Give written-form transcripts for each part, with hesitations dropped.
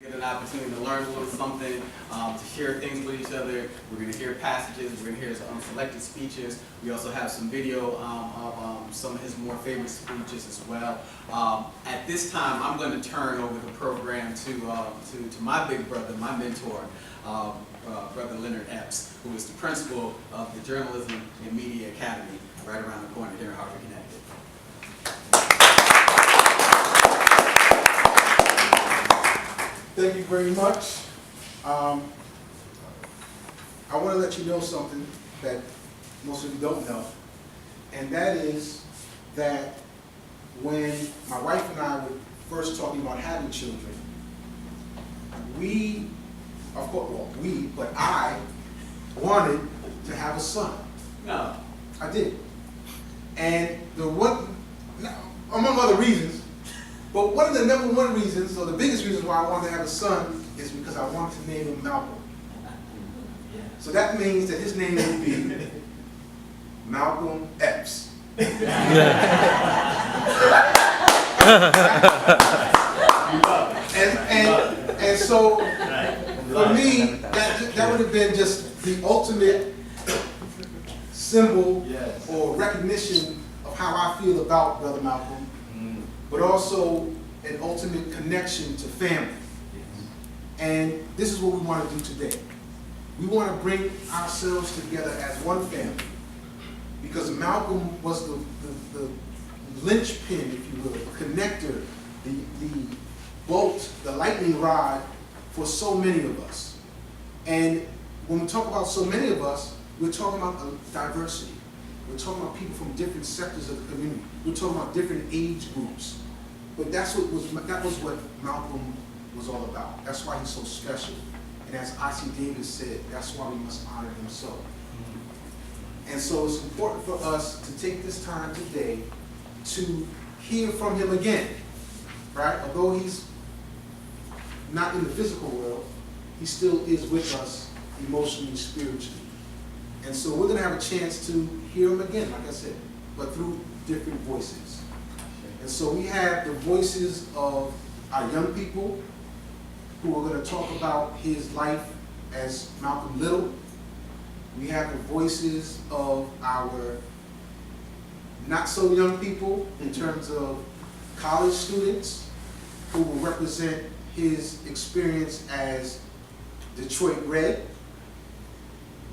Get an opportunity to learn a little something, to share things with each other. We're going to hear passages, we're going to hear some selected speeches. We also have some video of some of his more favorite speeches as well. At this time, I'm going to turn over the program to my big brother, my mentor, Brother Leonard Epps, who is the principal of the Journalism and Media Academy right around the corner here in Hartford, Connecticut. Thank you very much. I want to let you know something that most of you don't know, and that is that when my wife and I were first talking about having children, I wanted to have a son. No. I did. And among other reasons, but one of the number one reasons, or the biggest reasons why I wanted to have a son, is because I wanted to name him Malcolm. So that means that his name would be Malcolm Epps. And so for me, that would have been just the ultimate symbol or recognition of how I feel about Brother Malcolm, but also an ultimate connection to family. And this is what we want to do today. We want to bring ourselves together as one family, because Malcolm was the linchpin, if you will, the connector, the bolt, the lightning rod for so many of us. And when we talk about so many of us, we're talking about diversity. We're talking about people from different sectors of the community. We're talking about different age groups. But that was what Malcolm was all about. That's why he's so special. And as I.C. Davis said, that's why we must honor him so. And so it's important for us to take this time today to hear from him again, right? Although he's not in the physical world, he still is with us emotionally and spiritually. And so we're going to have a chance to hear him again, like I said, but through different voices. And so we have the voices of our young people who are going to talk about his life as Malcolm Little. We have the voices of our not so young people in terms of college students who will represent his experience as Detroit Red.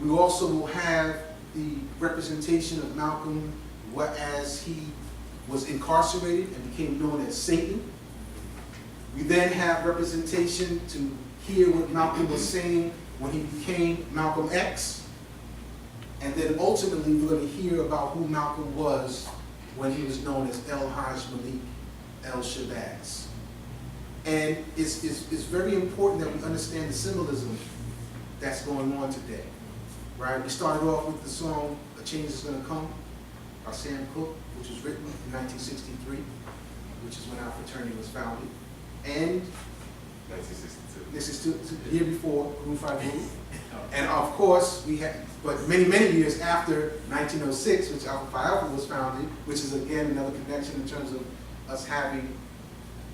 We also will have the representation of Malcolm as he was incarcerated and became known as Satan. We then have representation to hear what Malcolm was saying when he became Malcolm X. And then ultimately we're going to hear about who Malcolm was when he was known as El-Haj Malik El-Shabazz. And it's very important that we understand the symbolism that's going on today. Right? We started off with the song "A Change Is Gonna Come" by Sam Cooke, which was written in 1963, which is when our fraternity was founded. And 1962. This is the year before Groove Five Groove. And of course, we had, but many years after 1906, which Alpha Phi Alpha was founded, which is again another connection in terms of us having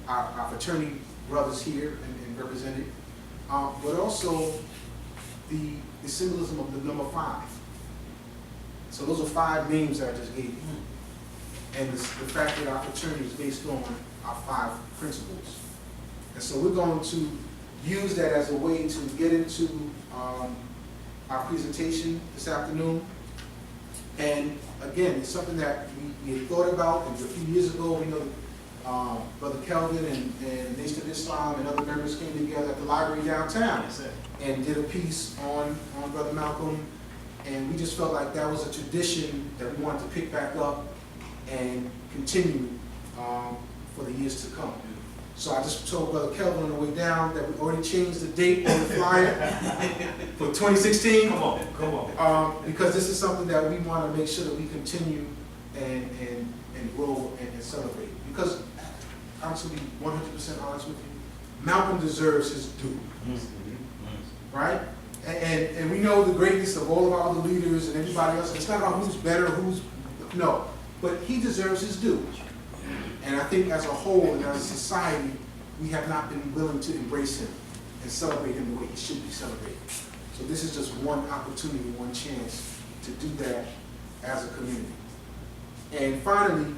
our fraternity brothers here and represented, but also the symbolism of the number 5. So those are 5 names that I just gave you. And the fact that our fraternity is based on our 5 principles. And so we're going to use that as a way to get into our presentation this afternoon. And again, it's something that we had thought about, and a few years ago, we know Brother Kelvin and Nation of Islam and other members came together at the library downtown and did a piece on Brother Malcolm. And we just felt like that was a tradition that we wanted to pick back up and continue for the years to come. So I just told Brother Kelvin on the way down that we already changed the date on the flyer for 2016. Come on. Because this is something that we want to make sure that we continue and grow and celebrate. Because I'm to be 100% honest with you, Malcolm deserves his due. Right? And we know the greatness of all of our other leaders and everybody else. It's not about who's better, no. But he deserves his due. And I think as a whole and as a society, we have not been willing to embrace him. and celebrate him the way he should be celebrated. So this is just one opportunity, one chance to do that as a community. And finally,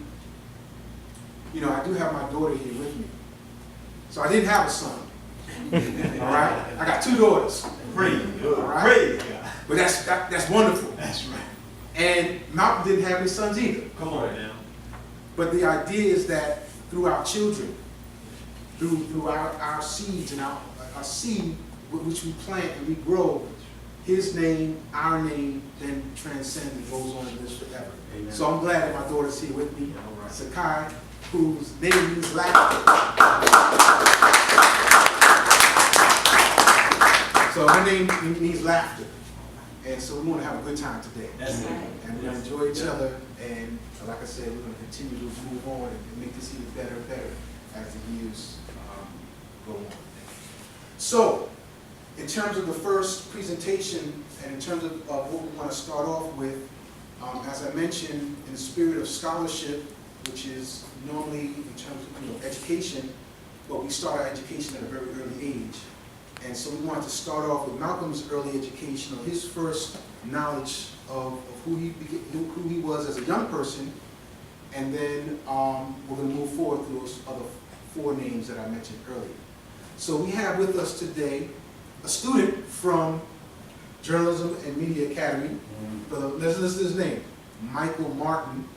you know, I do have my daughter here with me. So I didn't have a son. All right? I got 2 daughters. Praise God. All right? Praise God. But that's wonderful. That's right. And Malcolm didn't have any sons either. Come on now. But the idea is that through our children, through our seeds and our seed which we plant and we grow, his name, our name, then transcends and goes on and lives forever. Amen. So I'm glad that my daughter's here with me, All right. Sakai, whose name means laughter. So her name means laughter. And so we want to have a good time today. That's it. And we're going to enjoy each other. And like I said, we're going to continue to move on and make this even better and better as the years go on. So, in terms of the first presentation, and in terms of what we want to start off with, as I mentioned, in the spirit of scholarship, which is normally in terms of education, but we start our education at a very early age. And so we wanted to start off with Malcolm's early education, or his first knowledge of who he was as a young person, and then we're going to move forward through those other 4 names that I mentioned earlier. So we have with us today a student from Journalism and Media Academy. Let's listen to his name, Michael Martin.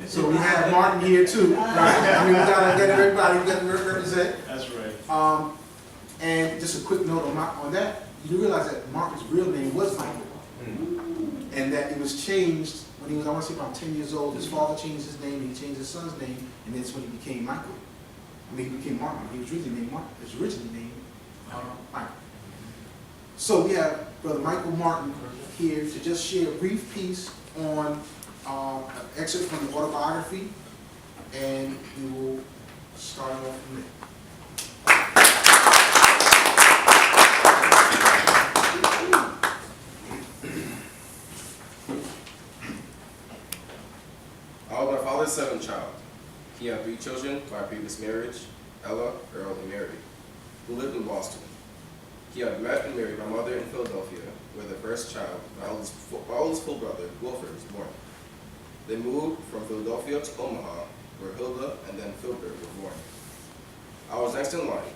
So we have Martin here too, right? I mean, we gotta get everybody, we gotta represent. That's right. And just a quick note on that, you realize that Martin's real name was Michael. And that it was changed when he was, I want to say, about 10 years old. His father changed his name, and he changed his son's name, and that's when he became Michael. I mean, he became Martin. He was originally named Martin. His original name, Michael. So we have Brother Michael Martin here to just share a brief piece on an excerpt from the autobiography, and we will start off from there. I was my father's 7th child. He had 3 children by a previous marriage, Ella, Earl, and Mary, who lived in Boston. He had met and married my mother in Philadelphia, where the first child, my oldest full brother, Wilford, was born. They moved from Philadelphia to Omaha, where Hilda and then Filbert were born. I was next in line.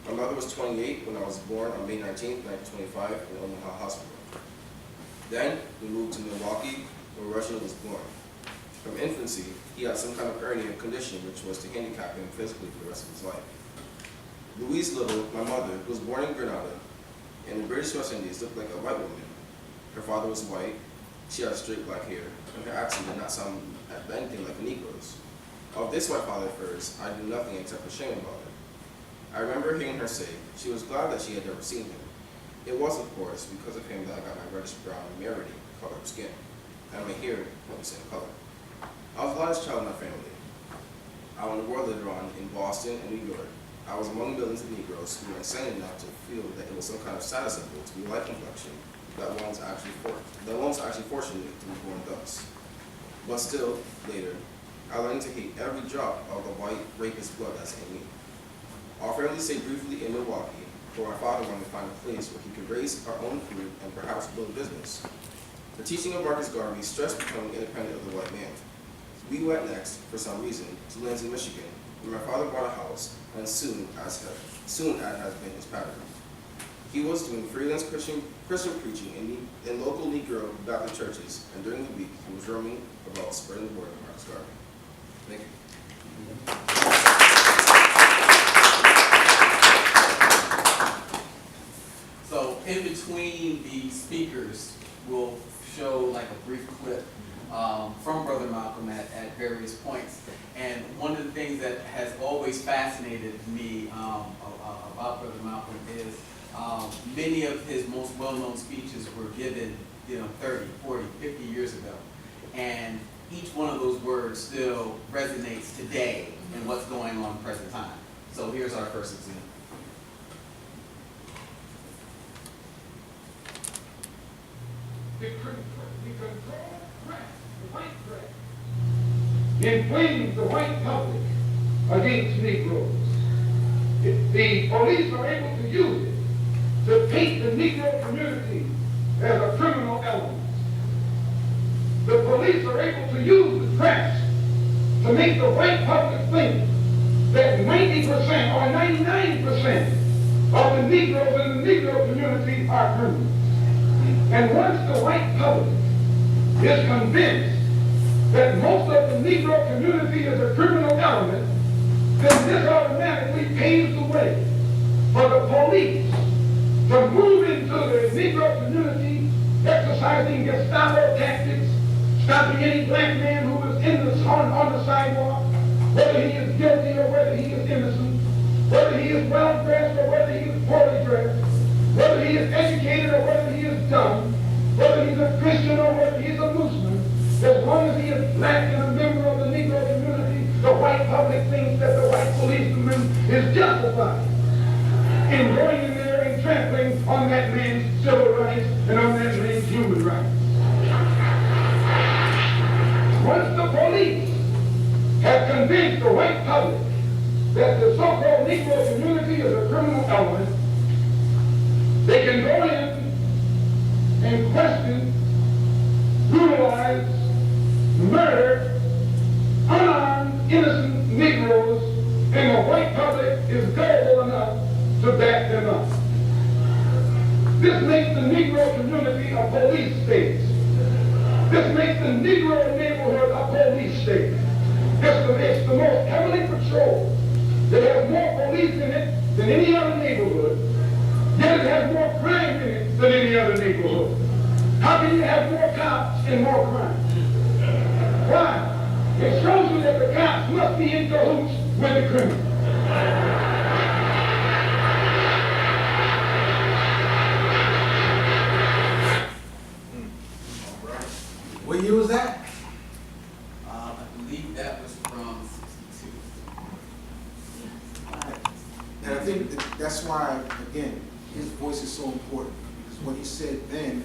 My mother was 28 when I was born on May 19, 1925, in Omaha Hospital. Then we moved to Milwaukee, where Reginald was born. From infancy, he had some kind of hernia condition which was to handicap him physically for the rest of his life. Louise Little, my mother, was born in Grenada, in the British West Indies, looked like a white woman. Her father was white, she had straight black hair, and her accent did not sound anything like a Negro's. Of this white father first, I knew nothing except for shame about it. I remember hearing her say she was glad that she had never seen him. It was, of course, because of him that I got my reddish brown Merity color of skin, and my hair was the same color. I was the last child in my family. I went to war later on in Boston and New York. I was among millions of Negroes who were insane enough to feel that it was some kind of status symbol to be light complexion, that one's actually fortunate to be born thus. But still, later, I learned to hate every drop of the white rapist blood that's in me. Our family stayed briefly in Milwaukee, where my father wanted to find a place where he could raise our own food and perhaps build a business. The teaching of Marcus Garvey stressed becoming independent of the white man. We went next, for some reason, to Lansing, Michigan, where my father bought a house, and soon as has been his pattern. He was doing freelance Christian preaching in local Negro Baptist churches, and during the week, he was roaming about spreading the word of Marcus Garvey. Thank you. So in between the speakers, we'll show like a brief clip from Brother Malcolm at various points. And one of the things that has always fascinated me about Brother Malcolm is many of his most well-known speeches were given 30, 40, 50 years ago. And each one of those words still resonates today in what's going on in the present time. So here's our first example. We control press, the white press, inflames the white public against Negroes. the police are able to use it to paint the Negro community as a criminal element. The police are able to use the press to make the white public think that 90% or 99% of the Negroes in the Negro community are criminals. And once the white public is convinced that most of the Negro community is a criminal element, then this automatically paves the way for the police to move into the Negro community, exercising Gestapo tactics, stopping any black man who is on the sidewalk, whether he is guilty or whether he is innocent, whether he is well dressed or whether he is poorly dressed, whether he is educated or whether he is dumb, whether he's a Christian or whether he's a Muslim. As long as he is black and a member of the Negro community, the white public thinks that the white policeman is justified in going in there and trampling on that man's civil rights and on that man's human rights. Once the police have convinced the white public that the so-called Negro community is a criminal element, they can go in and question, brutalize, murder unarmed, innocent Negroes, and the white public is gullible enough to back them up. This makes the Negro community a police state. This makes the Negro neighborhood a police state. It's the most heavily patrolled. It has more police in it than any other neighborhood, yet it has more crime in it than any other neighborhood. How can you have more cops and more crime? Why? It shows you that the cops must be in cahoots with the criminals. What year was that? I believe that was from 62. And I think that's why, again, his voice is so important, because what he said then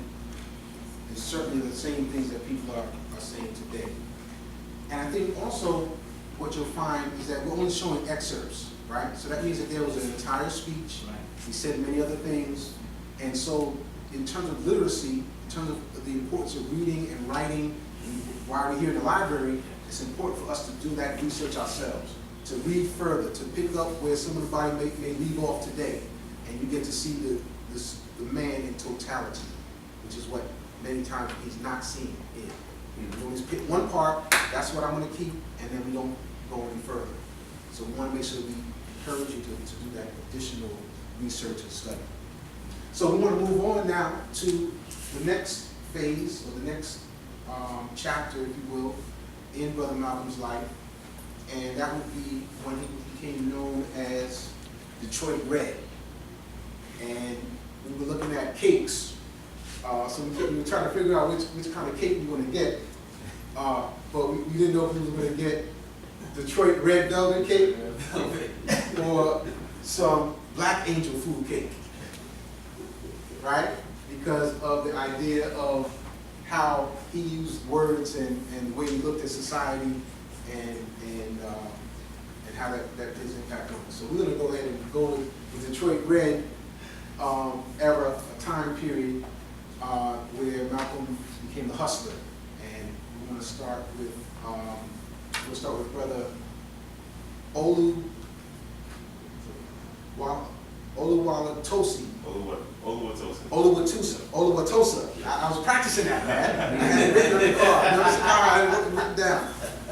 is certainly the same things that people are saying today. And I think also what you'll find is that we're only showing excerpts, right? So that means that there was an entire speech. Right. He said many other things. And so in terms of literacy, in terms of the importance of reading and writing, and while we're here in the library, it's important for us to do that research ourselves, to read further, to pick up where some of the body may leave off today. And you get to see the man in totality, which is what many times he's not seen in. You always pick one part, that's what I'm going to keep, and then we don't go any further. So we want to make sure we encourage you to do that additional research and study. So we want to move on now to the next phase, or the next chapter, if you will, in Brother Malcolm's life. And that would be when he became known as Detroit Red. And we were looking at cakes. So we were trying to figure out which kind of cake we were going to get. But we didn't know if we were going to get Detroit Red Velvet Cake or some Black Angel Food Cake. Right? Because of the idea of how he used words and the way he looked at society and how that his impact on us. So we're going to go ahead and go with the Detroit Red era, a time period where Malcolm became the hustler. And we're going to start with Brother Oluwatosa. I was practicing that, man. I had it written on the card. I had it written down.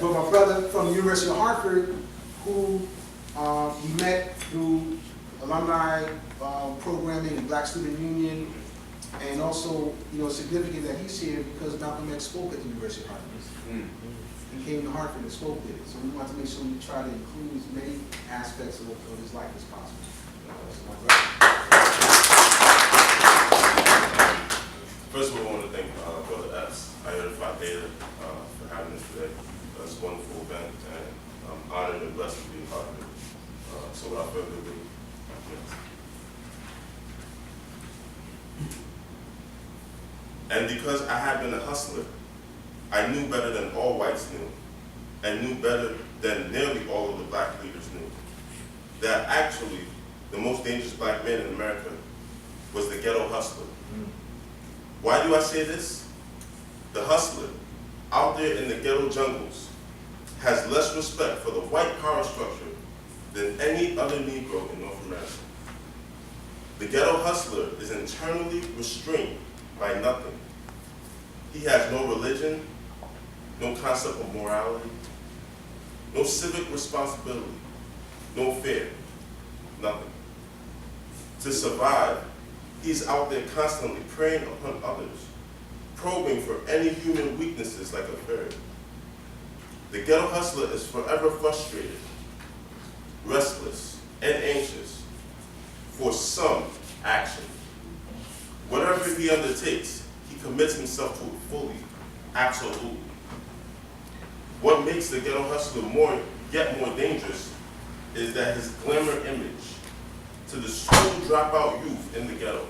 But my brother from the University of Hartford, who we met through alumni programming and Black Student Union, and also, it's significant that he's here because Malcolm X spoke at the University of Hartford. He came to Hartford and spoke there. So we wanted to make sure we try to include as many aspects of his life as possible. First of all, I want to thank Brother S, Iota, Theta, for having us today. It's a wonderful event, and I'm honored and blessed to be a part of it. So without further ado, and because I had been a hustler, I knew better than all whites knew, and knew better than nearly all of the black leaders knew, that actually the most dangerous black man in America was the ghetto hustler. Why do I say this? The hustler, out there in the ghetto jungles, has less respect for the white power structure than any other Negro in North America. The ghetto hustler is internally restrained by nothing. He has no religion, no concept of morality, no civic responsibility, no fear, nothing. To survive, he's out there constantly preying upon others, probing for any human weaknesses like a ferret. The ghetto hustler is forever frustrated, restless, and anxious for some action. Whatever he undertakes, he commits himself to it fully, absolutely. What makes the ghetto hustler yet more dangerous is that his glamour image to the school dropout youth in the ghetto.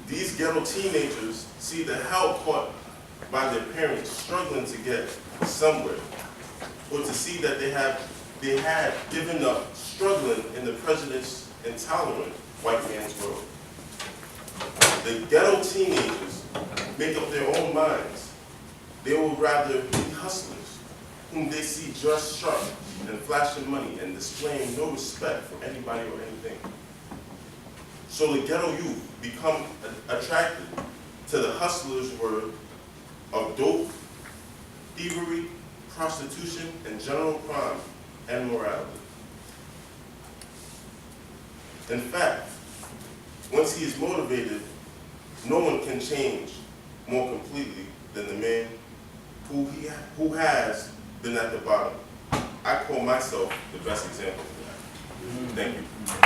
These ghetto teenagers see the hell caught by their parents struggling to get somewhere, or to see that they had given up struggling in the president's intolerant white man's world. The ghetto teenagers make up their own minds. They would rather be hustlers, whom they see dressed sharp and flashing money and displaying no respect for anybody or anything. So the ghetto youth become attracted to the hustlers' word of dope, thievery, prostitution, and general crime and morality. In fact, once he is motivated, no one can change more completely than the man who has been at the bottom. I call myself the best example of that. Thank you.